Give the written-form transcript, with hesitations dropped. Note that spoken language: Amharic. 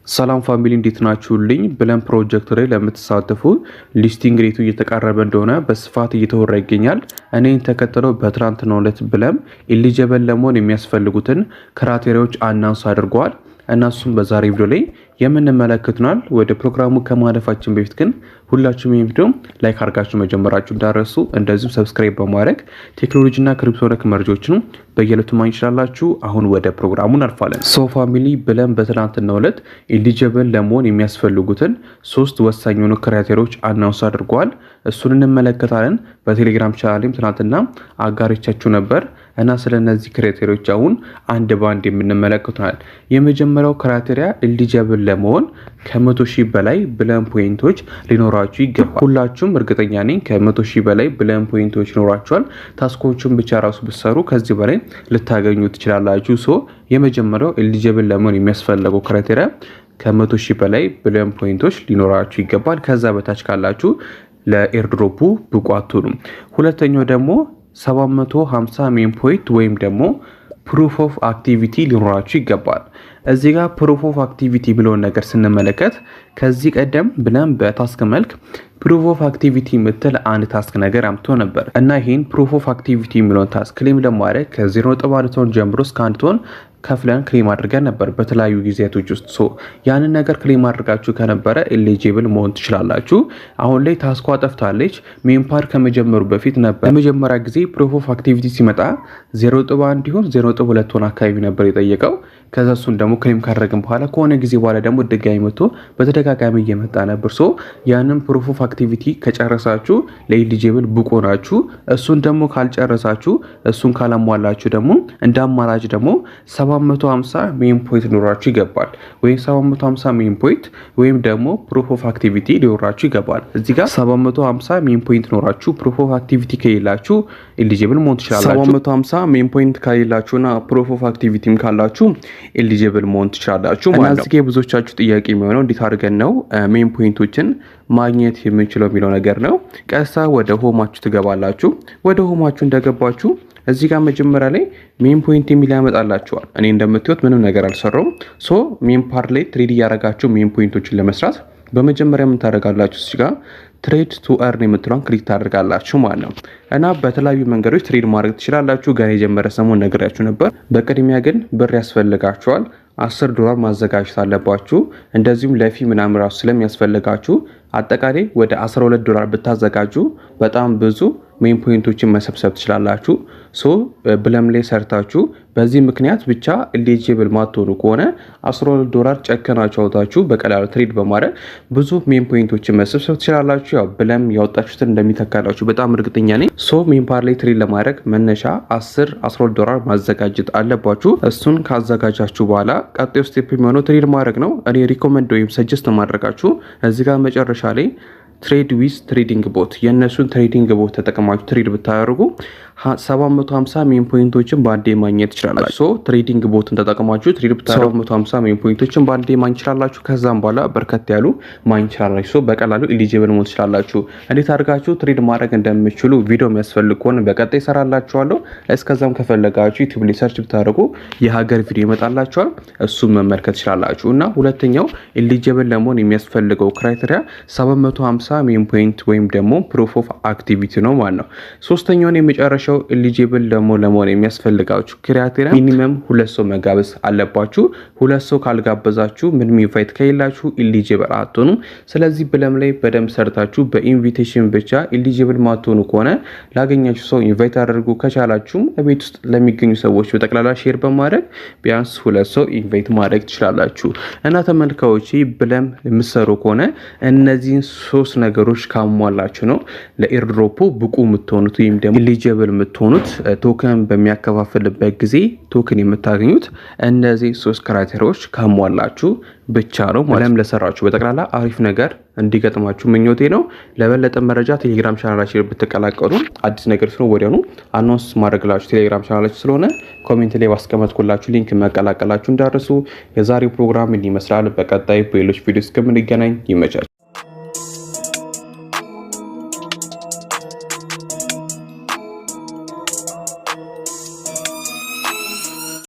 ሰላም ፋሚሊ እንዴት ናችሁልኝ? ብለን ፕሮጀክት ላይ ለምትሳተፉ ሊስቲንግ ሬቱ እየተቃረበ እንደሆነ በስፋት እየተወራ ይገኛል። እኔን ተከትለው በትናንትናው ዕለት ብለም ኤሊጂብል ለመሆን የሚያስፈልጉትን ክራይቴሪያዎች አናውንስ አድርገዋል እና እሱም በዛሬ ቪዲዮ ላይ የምንመለከቱናል። ወደ ፕሮግራሙ ከማለፋችን በፊት ግን ሁላችሁም ይሄን ቪዲዮ ላይክ አድርጋችሁ መጀመራችሁ እንዳረሱ፣ እንደዚሁም ሰብስክራይብ በማድረግ ቴክኖሎጂና ክሪፕቶ ነክ መረጃዎችን በየለቱ ማግኘት ትችላላችሁ። አሁን ወደ ፕሮግራሙ እናልፋለን። ሶ ፋሚሊ ብለን በትናንትናው ዕለት ኤሊጂብል ለመሆን የሚያስፈልጉትን 3 ወሳኝ የሆኑ ክራይቴሪያዎች አናውንስ አድርገዋል። እሱን እንመለከታለን። በቴሌግራም ቻናሌም ትናንትና አጋሪቻችሁ ነበር እና ስለነዚህ ክራይቴሪያዎች አሁን አንድ ባንድ የምንመለከቱናል። የመጀመሪያው ክራይቴሪያ ኤሊጂብል ለመሆን ከ100,000 በላይ ብለን ፖይንቶች ሊኖራችሁ ይገባል። ሁላችሁም እርግጠኛ ነኝ ከ100,000 በላይ ብለን ፖይንቶች ይኖራችኋል። ታስኮቹን ብቻ ራሱ ብትሰሩ ከዚህ በላይ ልታገኙ ትችላላችሁ። ሶ የመጀመሪያው ኤሊጂብል ለመሆን የሚያስፈልገው ክራይቴሪያ ከ100,000 በላይ ብለን ፖይንቶች ሊኖራችሁ ይገባል። ከዛ በታች ካላችሁ ለኤርድሮፑ ብቁ አትሆኑም። ሁለተኛው ደግሞ 750 ሜን ፖይንት ወይም ደግሞ ፕሩፍ ኦፍ አክቲቪቲ ሊኖራችሁ ይገባል። እዚህ ጋር ፕሩፍ ኦፍ አክቲቪቲ ብለውን ነገር ስንመለከት ከዚህ ቀደም ብለን በታስክ መልክ ፕሩፍ ኦፍ አክቲቪቲ ምትል አንድ ታስክ ነገር አምጥቶ ነበር እና ይህን ፕሩፍ ኦፍ አክቲቪቲ የሚለውን ታስክ ክሌም ለማድረግ ከ0.1 ቶን ጀምሮ እስከ 1 ቶን ከፍለን ክሌም አድርገን ነበር በተለያዩ ጊዜያቶች ውስጥ። ያንን ነገር ክሌም አድርጋችሁ ከነበረ ኤሊጂብል መሆን ትችላላችሁ። አሁን ላይ ታስኳ ጠፍታለች። ሜን ፓር ከመጀመሩ በፊት ነበር ለመጀመሪያ ጊዜ ፕሩፍ ኦፍ አክቲቪቲ ሲመጣ 0.1 ይሁን 0.2 ቶን አካባቢ ነበር የጠየቀው። ከዛ እሱን ደግሞ ክሌም ካደረግን በኋላ ከሆነ ጊዜ በኋላ ደግሞ ድጋሚ መጥቶ በተደጋጋሚ እየመጣ ነበር። ያንን ፕሩፍ ኦፍ አክቲቪቲ ከጨረሳችሁ ለኤሊጂብል ብቁ ናችሁ። እሱን ደግሞ ካልጨረሳችሁ፣ እሱን ካላሟላችሁ ደግሞ እንደ አማራጭ ደግሞ 750 ሜን ፖይንት ሊኖራችሁ ይገባል። ወይም 750 ሜን ፖይንት ወይም ደግሞ ፕሩፍ ኦፍ አክቲቪቲ ሊኖራችሁ ይገባል። እዚህ ጋር 750 ሜን ፖይንት ኖራችሁ ፕሩፍ ኦፍ አክቲቪቲ ከሌላችሁ ኤሊጂብል መሆን ትችላላችሁ። 750 ሜን ፖይንት ከሌላችሁና ፕሩፍ ኦፍ አክቲቪቲም ካላችሁ ኤሊጂብል መሆን ትችላላችሁ ማለት ነው። እዚህ ብዙዎቻችሁ ጥያቄ የሚሆነው እንዴት አድርገን ነው ሜን ፖይንቶችን ማግኘት የምንችለው የሚለው ነገር ነው። ቀጥታ ወደ ሆማችሁ ትገባላችሁ። ወደ ሆማችሁ እንደገባችሁ እዚህ ጋር መጀመሪያ ላይ ሜን ፖይንት የሚል ያመጣላችኋል። እኔ እንደምትዩት ምንም ነገር አልሰራውም። ሜን ፓር ላይ ትሬድ እያደረጋችሁ ሜን ፖይንቶችን ለመስራት በመጀመሪያ ምን ታደርጋላችሁ? እዚህ ጋር ትሬድ ቱ እርን የምትለውን ክሊክ ታደርጋላችሁ ማለት ነው። እና በተለያዩ መንገዶች ትሬድ ማድረግ ትችላላችሁ። ገና የጀመረ ሰሞን ነግሬያችሁ ነበር። በቅድሚያ ግን ብር ያስፈልጋችኋል። $10 ማዘጋጀት አለባችሁ። እንደዚሁም ለፊ ምናምን ራሱ ስለሚያስፈልጋችሁ አጠቃላይ ወደ $12 ብታዘጋጁ በጣም ብዙ ሜን ፖይንቶችን መሰብሰብ ትችላላችሁ። ብለም ላይ ሰርታችሁ በዚህ ምክንያት ብቻ ኤሊጂብል ማትሆኑ ከሆነ $12 ጨከናችሁ አውጣችሁ በቀላሉ ትሬድ በማድረግ ብዙ ሜን ፖይንቶችን መሰብሰብ ትችላላችሁ። ያው ብለም ያወጣችሁትን እንደሚተካላችሁ በጣም እርግጠኛ ነኝ። ሜን ፓር ላይ ትሬድ ለማድረግ መነሻ $12 ማዘጋጀት አለባችሁ። እሱን ካዘጋጃችሁ በኋላ ቀጣዩ ስቴፕ የሚሆነው ትሬድ ማድረግ ነው። እኔ ሪኮመንድ ወይም ሰጀስት ማድረጋችሁ እዚህ ጋር መጨረሻ ላይ ትሬድ ዊዝ ትሬዲንግ ቦት የእነሱን ትሬዲንግ ቦት ተጠቅማችሁ ትሬድ ብታደርጉ 750 ሜን ፖይንቶችን በአንዴ ማግኘት ትችላላችሁ። ትሬዲንግ ቦትን ተጠቅማችሁ ትሬድ ብታደርጉ 750 ሜን ፖይንቶችን በአንዴ ማግኘት ትችላላችሁ። ከዛም በኋላ በርከት ያሉ ማግኘት ትችላላችሁ። በቀላሉ ኤሊጂብል መሆን ትችላላችሁ። እንዴት አድርጋችሁ ትሬድ ማድረግ እንደምትችሉ ቪዲዮ የሚያስፈልግ ከሆነ በቀጣይ እሰራላችኋለሁ። እስከዛም ከፈለጋችሁ ዩቲዩብ ላይ ሰርች ብታደርጉ የሀገር ቪዲዮ ይመጣላችኋል። እሱን መመልከት ትችላላችሁ። እና ሁለተኛው ኤሊጂብል ለመሆን የሚያስፈልገው ክራይቴሪያ 750 ሜን ፖይንት ወይም ደግሞ ፕሩፍ ኦፍ አክቲቪቲ ነው ማለት ነው። ሶስተኛውን የመጨረሻው ኤሊጂብል ደግሞ ለመሆን የሚያስፈልጋችሁ ክራይቴሪያ ሚኒመም 2 ሰው መጋበዝ አለባችሁ። 2 ሰው ካልጋበዛችሁ ምንም ኢንቫይት ከሌላችሁ ኤሊጂብል አትሆኑም። ስለዚህ ብለም ላይ በደንብ ሰርታችሁ በኢንቪቴሽን ብቻ ኤሊጂብል ማትሆኑ ከሆነ ላገኛችሁ ሰው ኢንቫይት አድርጉ። ከቻላችሁም ቤት ውስጥ ለሚገኙ ሰዎች በጠቅላላ ሼር በማድረግ ቢያንስ 2 ሰው ኢንቫይት ማድረግ ትችላላችሁ። እና ተመልካዮች ብለም የምትሰሩ ከሆነ እነዚህን 3 ነገሮች ካሟላችሁ ነው ለኤርድሮፑ ብቁ የምትሆኑት ወይም ደግሞ ኤሊጂብል የምትሆኑት። ቶከን በሚያከፋፍልበት ጊዜ ቶከን የምታገኙት እነዚህ 3 ክራይቴሪያዎች ካሟላችሁ ብቻ ነው። ማለት ለሰራችሁ በጠቅላላ አሪፍ ነገር እንዲገጥማችሁ ምኞቴ ነው። ለበለጠ መረጃ ቴሌግራም ቻናላችን ብትቀላቀሉ አዲስ ነገር ሲሆን ወዲያውኑ አናውንስ ማድረግላችሁ ቴሌግራም ቻናላችን ስለሆነ ኮሜንት ላይ ባስቀመጥኩላችሁ ሊንክ መቀላቀላችሁ እንዳትረሱ። የዛሬው ፕሮግራም ይመስላል። በቀጣይ በሌሎች ቪዲዮስ እስከምንገናኝ ይመቻችሁ።